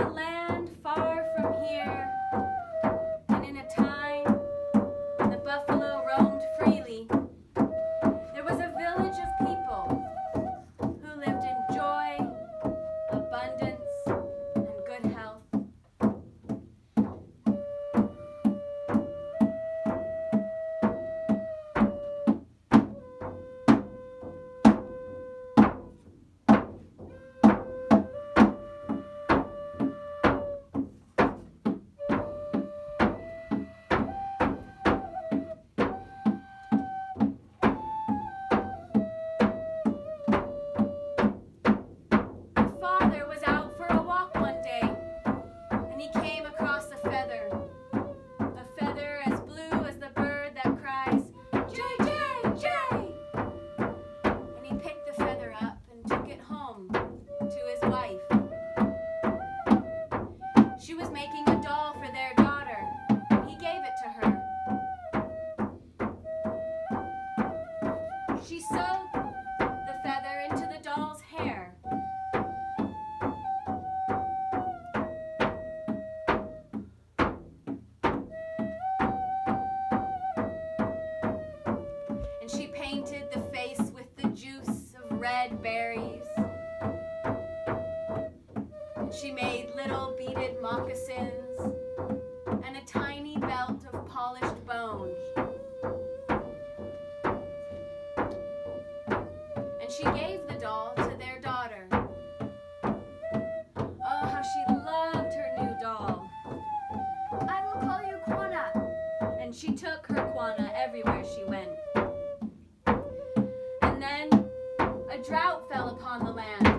a land far from here, and in a time when the buffalo roamed freely, there was a village of people who lived in joy, abundance, and good health. She sewed the feather into the doll's hair. And she painted the face with the juice of red berries. And she made little beaded moccasins and a tiny belt of polished bone. She gave the doll to their daughter. Oh, how she loved her new doll. I will call you Quanah. And she took her Quanah everywhere she went. And then a drought fell upon the land.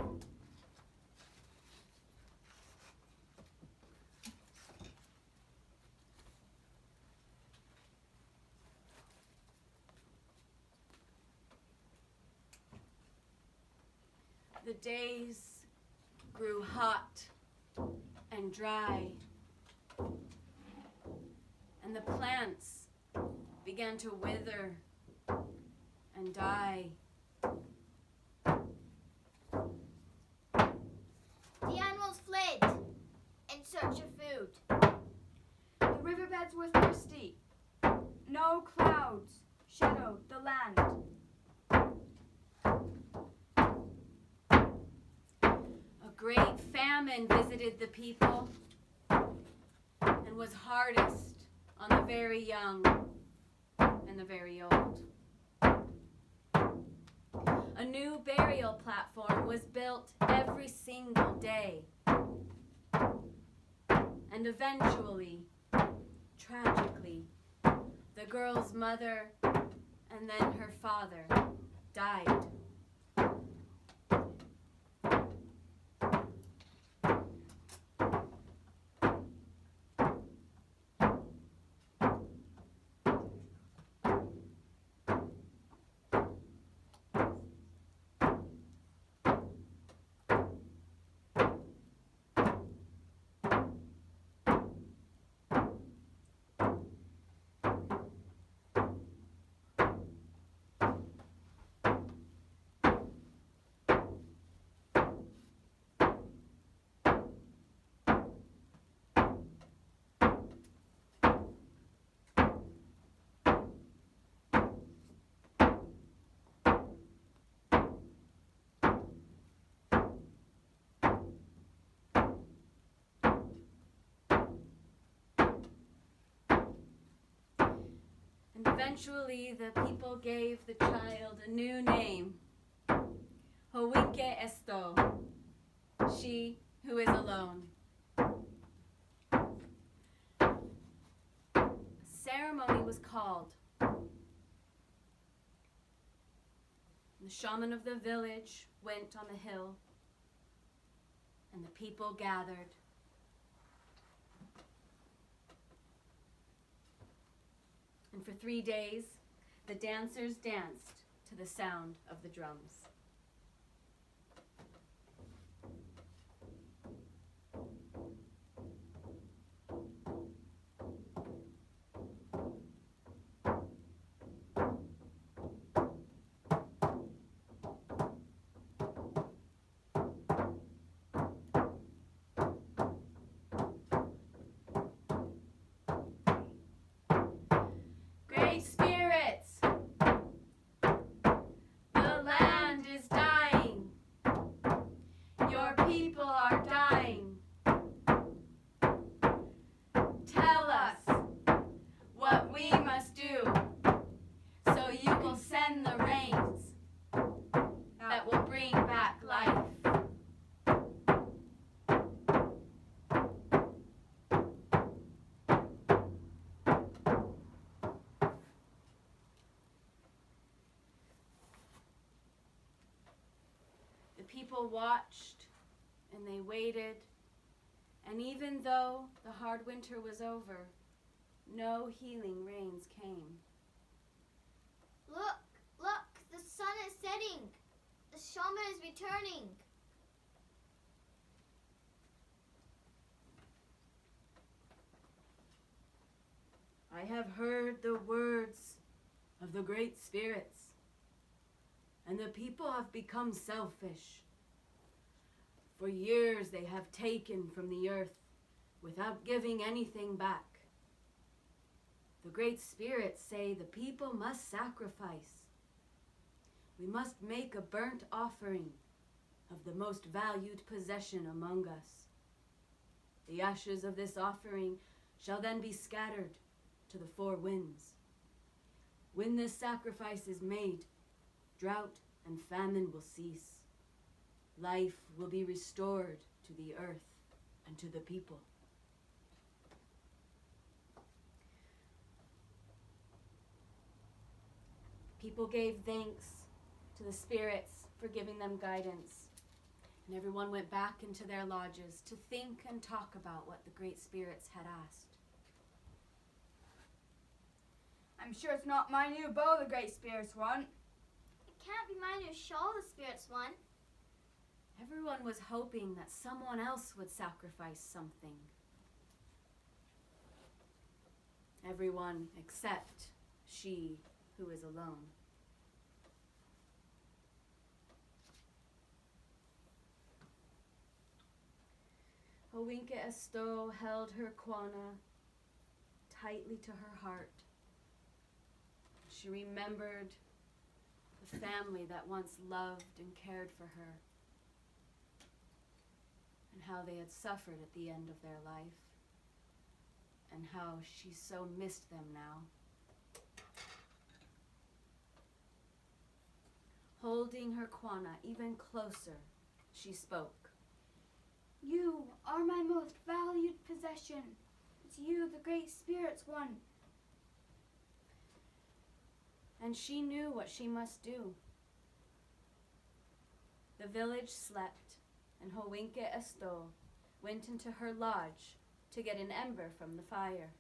The days grew hot and dry, and the plants began to wither and die. The animals fled in search of food. The riverbeds were thirsty. No clouds shadowed the land. A great famine visited the people and was hardest on the very young and the very old. A new burial platform was built every single day. And eventually, tragically, the girl's mother and then her father died. Eventually, the people gave the child a new name, Howike Esto, she who is alone. A ceremony was called. The shaman of the village went on the hill, and the people gathered. And for 3 days, the dancers danced to the sound of the drums. people are dying. Tell us what we must do, so you will send the rains that will bring back life. The people watched and they waited, and even though the hard winter was over, no healing rains came. Look, look, the sun is setting. The shaman is returning. I have heard the words of the great spirits, and the people have become selfish. For years they have taken from the earth without giving anything back. The great spirits say the people must sacrifice. We must make a burnt offering of the most valued possession among us. The ashes of this offering shall then be scattered to the four winds. When this sacrifice is made, drought and famine will cease. Life will be restored to the earth and to the people. People gave thanks to the spirits for giving them guidance, and everyone went back into their lodges to think and talk about what the great spirits had asked. I'm sure it's not my new bow the great spirits want. It can't be my new shawl the spirits want. Everyone was hoping that someone else would sacrifice something. Everyone except she who is alone. Owinka Esto held her Quana tightly to her heart. She remembered the family that once loved and cared for her, and how they had suffered at the end of their life, and how she so missed them now. Holding her Quana even closer, she spoke. You are my most valued possession. It's you the great spirits want. And she knew what she must do. The village slept, and Owinka Esto went into her lodge to get an ember from the fire.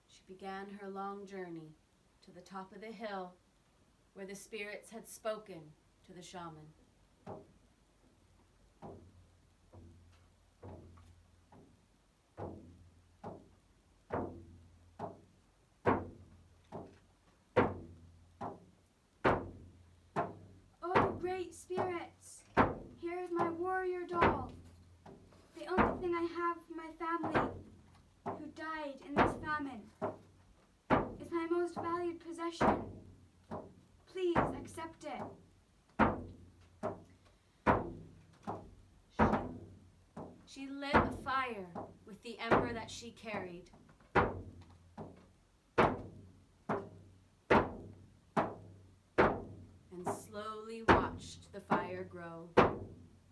She began her long journey to the top of the hill where the spirits had spoken to the shaman. Oh, great spirits, here is my warrior doll. The only thing I have from my family who died in this famine. It's my most valued possession. Please accept it. She lit a fire with the ember that she carried. And slowly watched the fire grow.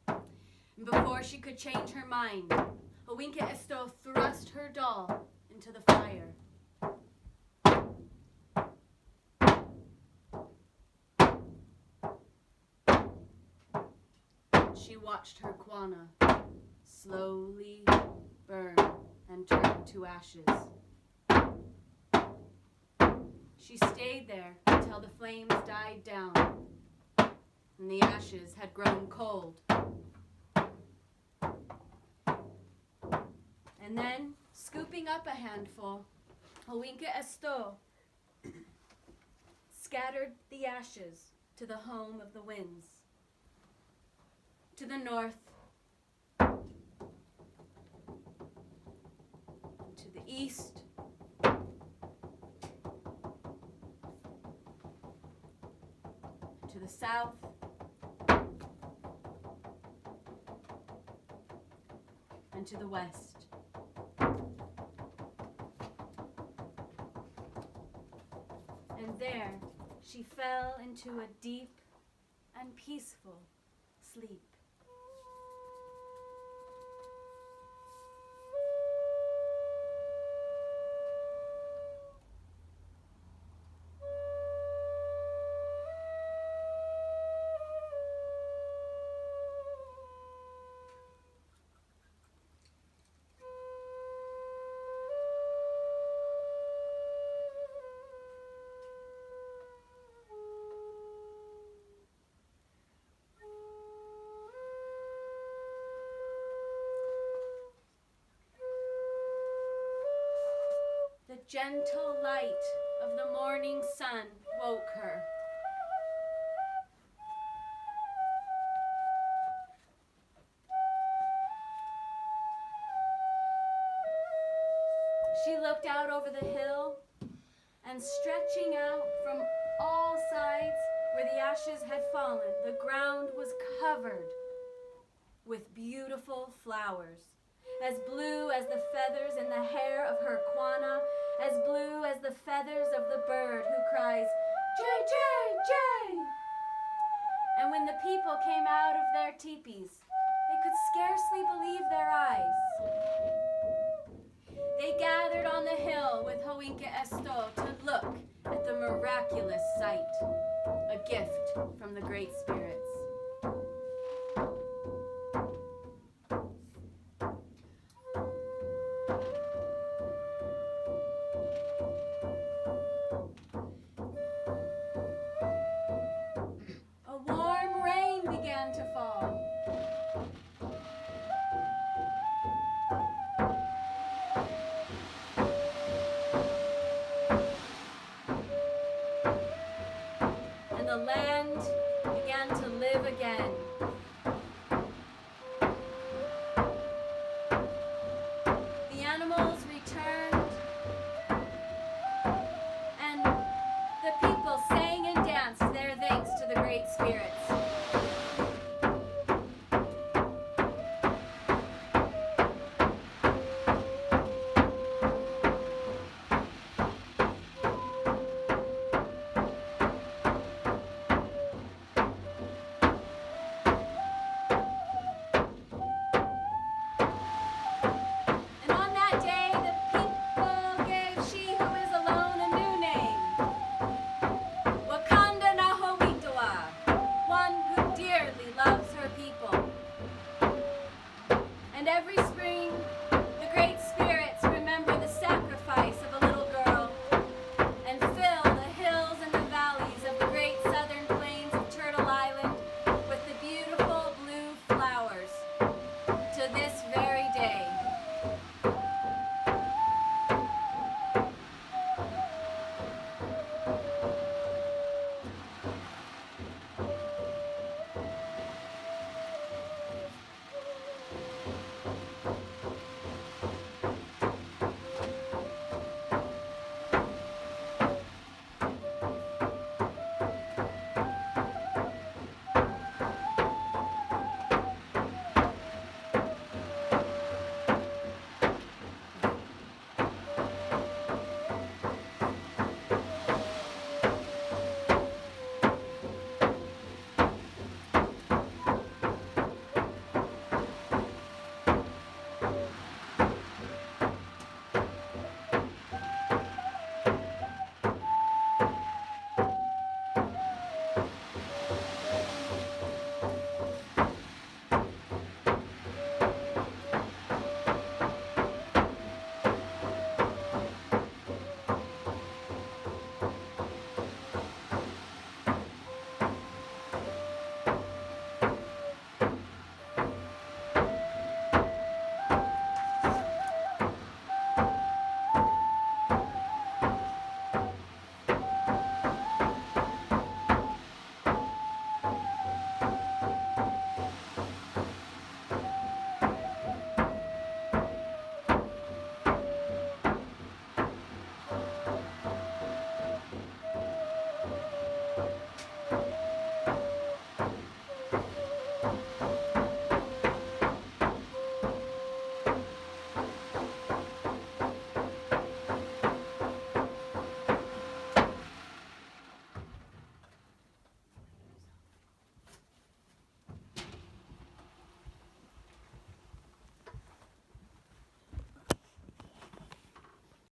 And before she could change her mind, Owinka Esto thrust her doll into the fire. She watched her Quana slowly burn and turn to ashes. She stayed there until the flames died down and the ashes had grown cold. And then, scooping up a handful, Owinka Esto scattered the ashes to the home of the winds. To the north, to the east, to the south, and to the west. And there she fell into a deep and peaceful sleep. The gentle light of the morning sun woke her. She looked out over the hill, and stretching out from all sides where the ashes had fallen, the ground was covered with beautiful flowers, as blue as the feathers in the hair of her Quana, as blue as the feathers of the bird who cries, "Jay, Jay, Jay!" And when the people came out of their teepees, they could scarcely believe their eyes. They gathered on the hill with Hoinka Esto to look at the miraculous sight, a gift from the Great Spirits. A warm rain began to fall. And the land began to live again. The animals returned, and the people sang and danced their thanks to the Great Spirits. And on that day, the people gave she who is alone a new name. Wakanda Nahowitoa, one who dearly loves her people. And every spring